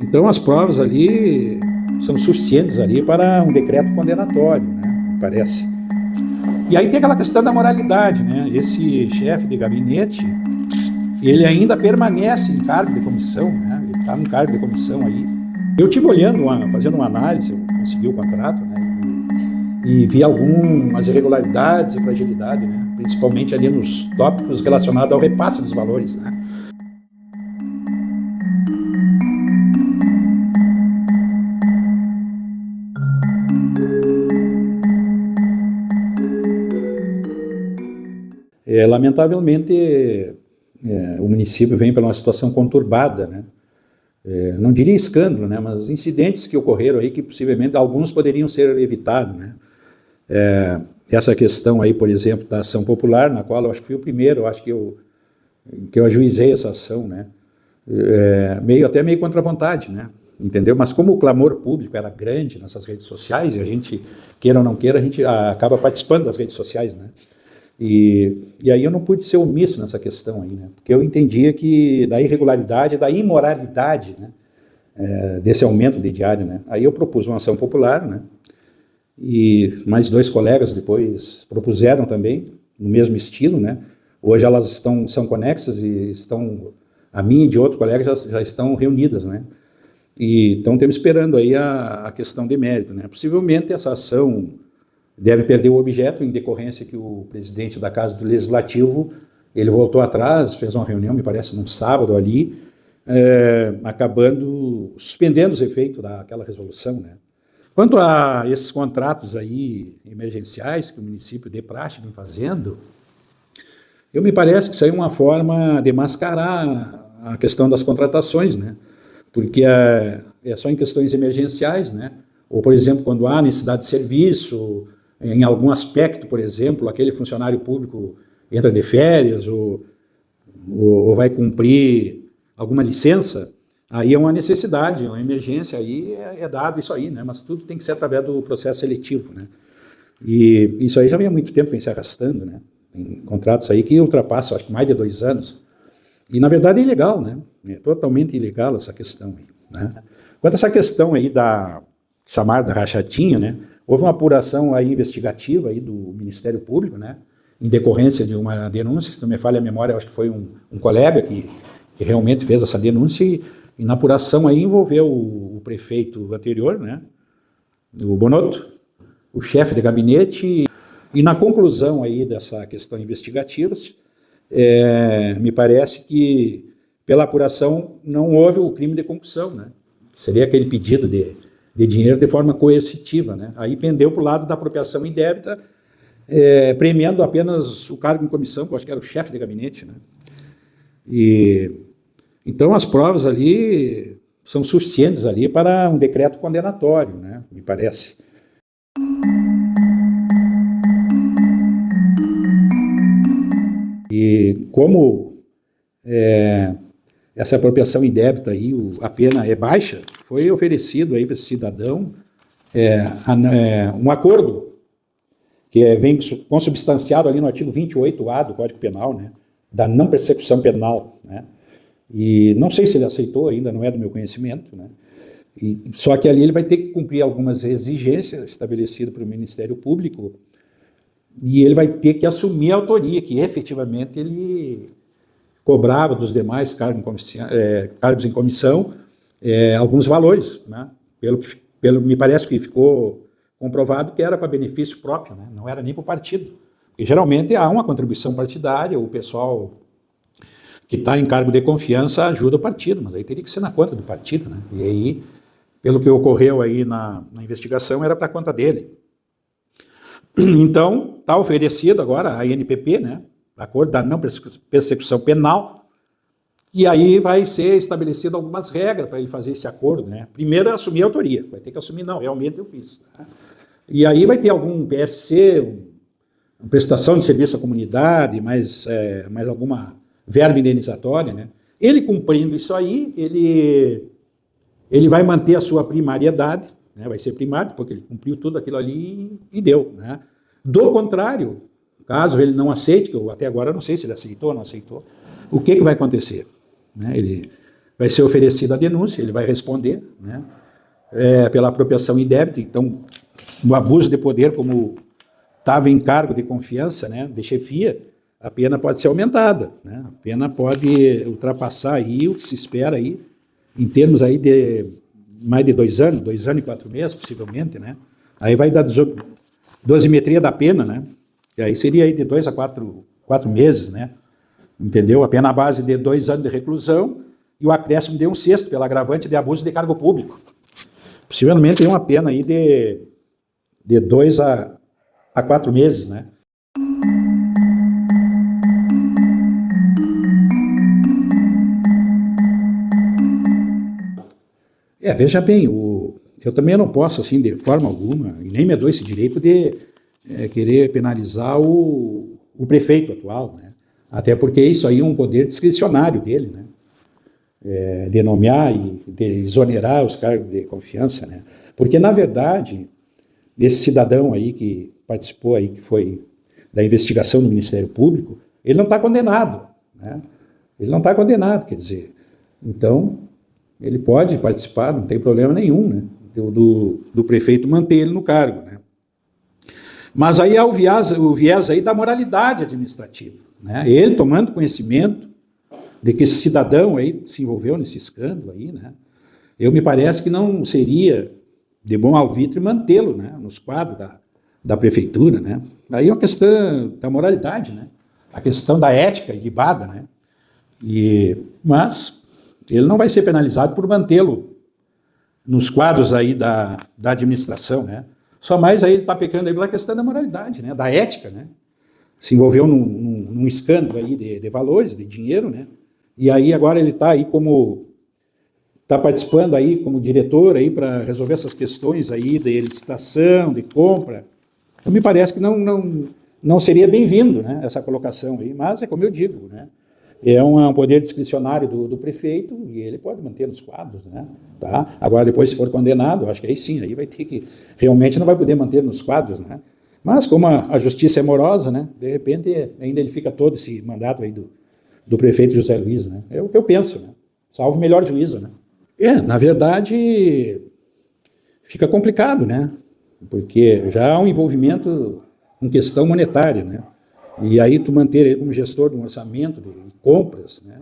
Então as provas ali são suficientes ali para um decreto condenatório, né, me parece. E aí tem aquela questão da moralidade, né? Esse chefe de gabinete, ele ainda permanece em cargo de comissão, né? Ele está no cargo de comissão aí. Eu tive olhando, fazendo uma análise, eu consegui o contrato, né? E vi algumas irregularidades e fragilidade, né? Principalmente ali nos tópicos relacionados ao repasse dos valores, né? Lamentavelmente, o município vem para uma situação conturbada, né? Não diria escândalo, né? Mas incidentes que ocorreram aí que possivelmente alguns poderiam ser evitados, né? Essa questão aí, por exemplo, da ação popular, na qual eu acho que fui o primeiro, eu acho que eu ajuizei essa ação, né? Até meio contra a vontade, né? Entendeu? Mas como o clamor público era grande nessas redes sociais, e a gente, queira ou não queira, a gente acaba participando das redes sociais, né? E aí eu não pude ser omisso nessa questão aí, né? Porque eu entendia que da irregularidade, da imoralidade, né? Desse aumento de diário, né? Aí eu propus uma ação popular, né? E mais 2 colegas depois propuseram também, no mesmo estilo, né? Hoje elas são conexas e a minha e de outro colega já estão reunidas, né? E então estamos esperando aí a questão de mérito, né? Possivelmente essa ação deve perder o objeto em decorrência que o presidente da Casa do Legislativo, ele voltou atrás, fez uma reunião, me parece, num sábado ali, acabando suspendendo os efeitos daquela resolução, né? Quanto a esses contratos aí emergenciais que o município de praxe vem fazendo, me parece que isso aí é uma forma de mascarar a questão das contratações, né? Porque é só em questões emergenciais, né? Ou, por exemplo, quando há necessidade de serviço, em algum aspecto, por exemplo, aquele funcionário público entra de férias ou vai cumprir alguma licença, aí é uma necessidade, é uma emergência, aí é dado isso aí, né? Mas tudo tem que ser através do processo seletivo, né? E isso aí já vem há muito tempo, vem se arrastando, né? Tem contratos aí que ultrapassam, acho que mais de 2 anos. E, na verdade, é ilegal, né? É totalmente ilegal essa questão aí, né? Quanto a essa questão aí chamada rachatinha, né? Houve uma apuração aí investigativa aí do Ministério Público, né? Em decorrência de uma denúncia, se não me falha a memória, acho que foi um colega que realmente fez essa denúncia e na apuração aí envolveu o prefeito anterior, né? O Bonotto, o chefe de gabinete, e na conclusão aí dessa questão investigativa, me parece que pela apuração não houve o crime de concussão, né? Seria aquele pedido de dinheiro de forma coercitiva, né? Aí pendeu para o lado da apropriação indébita, premiando apenas o cargo em comissão, que eu acho que era o chefe de gabinete, né? Então as provas ali são suficientes ali para um decreto condenatório, né? Me parece. E como essa apropriação indébita aí, a pena é baixa, foi oferecido aí para esse cidadão um acordo que vem consubstanciado ali no artigo 28A do Código Penal, né, da não persecução penal, né, e não sei se ele aceitou ainda, não é do meu conhecimento, né, só que ali ele vai ter que cumprir algumas exigências estabelecidas pelo Ministério Público e ele vai ter que assumir a autoria, que efetivamente ele cobrava dos demais cargos em comissão alguns valores, né? Me parece que ficou comprovado que era para benefício próprio, né? Não era nem para o partido. E geralmente há uma contribuição partidária, o pessoal que está em cargo de confiança ajuda o partido, mas aí teria que ser na conta do partido, né? E aí, pelo que ocorreu aí na investigação, era para a conta dele. Então, está oferecido agora a INPP, né? Acordo da não persecução penal, e aí vai ser estabelecido algumas regras para ele fazer esse acordo, né? Primeiro é assumir a autoria, vai ter que assumir, não, realmente eu fiz. Né? E aí vai ter algum PSC, uma prestação de serviço à comunidade, mais alguma verba indenizatória, né? Ele cumprindo isso aí, ele vai manter a sua primariedade, né? Vai ser primário, porque ele cumpriu tudo aquilo ali e deu, né? Do contrário, caso ele não aceite, que eu até agora não sei se ele aceitou ou não aceitou, o que vai acontecer? Né? vai ser oferecida a denúncia, ele vai responder, né? Pela apropriação indébita. Então, o abuso de poder, como estava em cargo de confiança, né, de chefia, a pena pode ser aumentada, né? A pena pode ultrapassar aí o que se espera aí, em termos aí de mais de 2 anos, 2 anos e 4 meses, possivelmente, né? Aí vai dar dosimetria da pena, né? E aí seria aí de 2 a 4 meses, né? Entendeu? A pena base de 2 anos de reclusão e o acréscimo de 1/6 pelo agravante de abuso de cargo público. Possivelmente tem uma pena aí de 2 a 4 meses, né? Veja bem, eu também não posso, assim, de forma alguma, e nem me dou esse direito de querer penalizar o prefeito atual, né? Até porque isso aí é um poder discricionário dele, né? De nomear e de exonerar os cargos de confiança, né? Porque, na verdade, esse cidadão aí que participou aí, que foi da investigação do Ministério Público, ele não está condenado, né? Ele não está condenado, quer dizer, então, ele pode participar, não tem problema nenhum, né? Do prefeito manter ele no cargo, né? Mas aí há o viés aí da moralidade administrativa, né? Ele tomando conhecimento de que esse cidadão aí se envolveu nesse escândalo aí, né? Eu me parece que não seria de bom alvitre mantê-lo, né, nos quadros da prefeitura, né? Aí é uma questão da moralidade, né? A questão da ética ilibada, né? Mas ele não vai ser penalizado por mantê-lo nos quadros aí da administração, né? Só mais aí ele está pecando aí pela questão da moralidade, né? Da ética, né? Se envolveu num escândalo aí de valores, de dinheiro, né? E aí agora ele está aí está participando aí como diretor aí para resolver essas questões aí de licitação, de compra. Então me parece que não seria bem-vindo, né, essa colocação aí, mas é como eu digo, né? É um poder discricionário do prefeito e ele pode manter nos quadros, né? Tá? Agora, depois, se for condenado, acho que aí sim, aí vai ter que, realmente não vai poder manter nos quadros, né? Mas, como a justiça é morosa, né? De repente, ainda ele fica todo esse mandato aí do prefeito José Luiz, né? É o que eu penso, né? Salvo o melhor juízo, né? Na verdade, fica complicado, né? Porque já há um envolvimento com questão monetária, né? E aí tu manter ele como gestor de um orçamento de compras, né,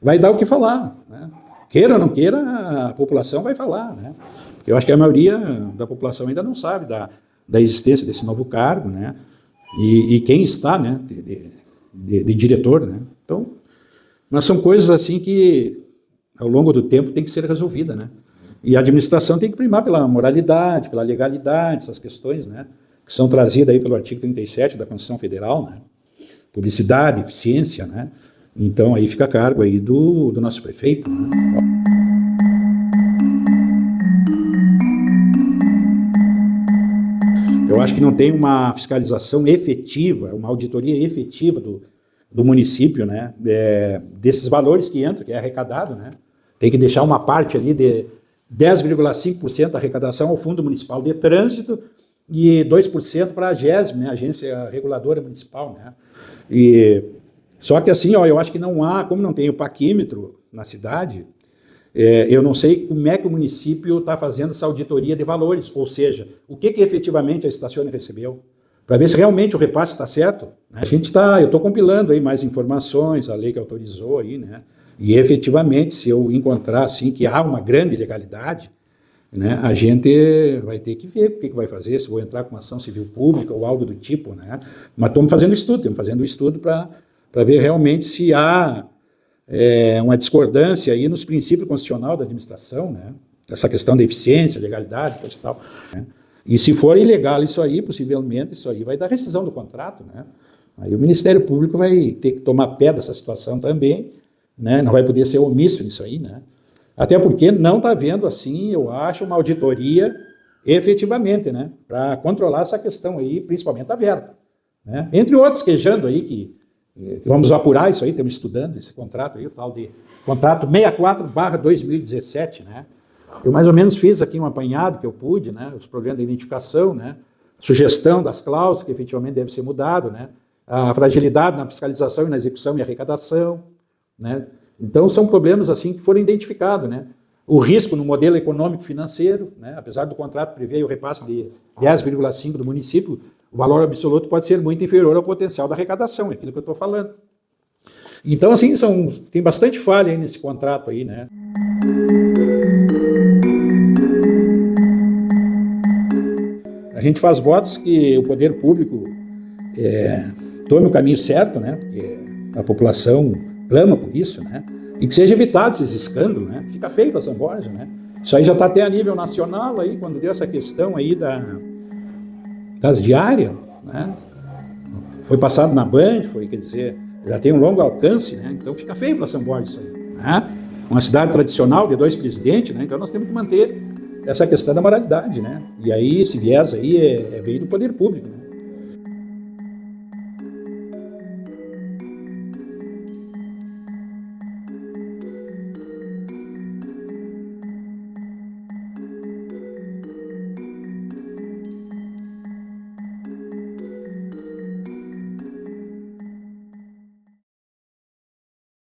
vai dar o que falar, né? Queira ou não queira, a população vai falar, né? Porque eu acho que a maioria da população ainda não sabe da existência desse novo cargo, né? E quem está, né, de diretor, né? Então, mas são coisas assim que ao longo do tempo tem que ser resolvida, né? E a administração tem que primar pela moralidade, pela legalidade, essas questões, né, que são trazidas aí pelo artigo 37 da Constituição Federal, né? Publicidade, eficiência, né? Então aí fica a cargo aí do nosso prefeito, né? Eu acho que não tem uma fiscalização efetiva, uma auditoria efetiva do município, né? Desses valores que entram, que é arrecadado, né? Tem que deixar uma parte ali de 10,5% da arrecadação ao Fundo Municipal de Trânsito e 2% para a AGESM, né? Agência Reguladora Municipal, né? Só que assim, ó, eu acho que não há, como não tem o paquímetro na cidade, eu não sei como é que o município está fazendo essa auditoria de valores, ou seja, o que efetivamente a Estacione recebeu, para ver se realmente o repasse está certo. Eu estou compilando aí mais informações, a lei que autorizou aí, né? E efetivamente, se eu encontrar assim que há uma grande ilegalidade, né, a gente vai ter que ver o que vai fazer, se vou entrar com uma ação civil pública ou algo do tipo, né? Mas estamos fazendo estudo para ver realmente se há uma discordância aí nos princípios constitucionais da administração, né? Essa questão da eficiência, legalidade, coisa e tal, né? E se for ilegal isso aí, possivelmente isso aí vai dar rescisão do contrato, né? Aí o Ministério Público vai ter que tomar pé dessa situação também, né? Não vai poder ser omisso nisso aí, né? Até porque não está havendo, assim, eu acho, uma auditoria efetivamente, né, para controlar essa questão aí, principalmente da verba, né? Entre outros, quejando aí que vamos apurar isso aí, estamos estudando esse contrato aí, o tal de contrato 64/2017, né? Eu mais ou menos fiz aqui um apanhado que eu pude, né, os programas de identificação, né, sugestão das cláusulas que efetivamente deve ser mudado, né, a fragilidade na fiscalização e na execução e arrecadação, né, Então, são problemas assim que foram identificados, né? O risco no modelo econômico-financeiro, né? Apesar do contrato prever o repasse de 10,5% do município, o valor absoluto pode ser muito inferior ao potencial da arrecadação, é aquilo que eu estou falando. Então, assim, tem bastante falha aí nesse contrato aí, né? A gente faz votos que o poder público tome o caminho certo, né? Porque a população clama por isso, né? E que seja evitado esses escândalos, né? Fica feio para São Borja, né? Isso aí já está até a nível nacional aí, quando deu essa questão aí das diárias, né? Foi passado na Band, quer dizer, já tem um longo alcance, né? Então fica feio para São Borja isso aí, né? Uma cidade tradicional de 2 presidentes, né? Então nós temos que manter essa questão da moralidade, né? E aí esse viés aí veio do poder público, né?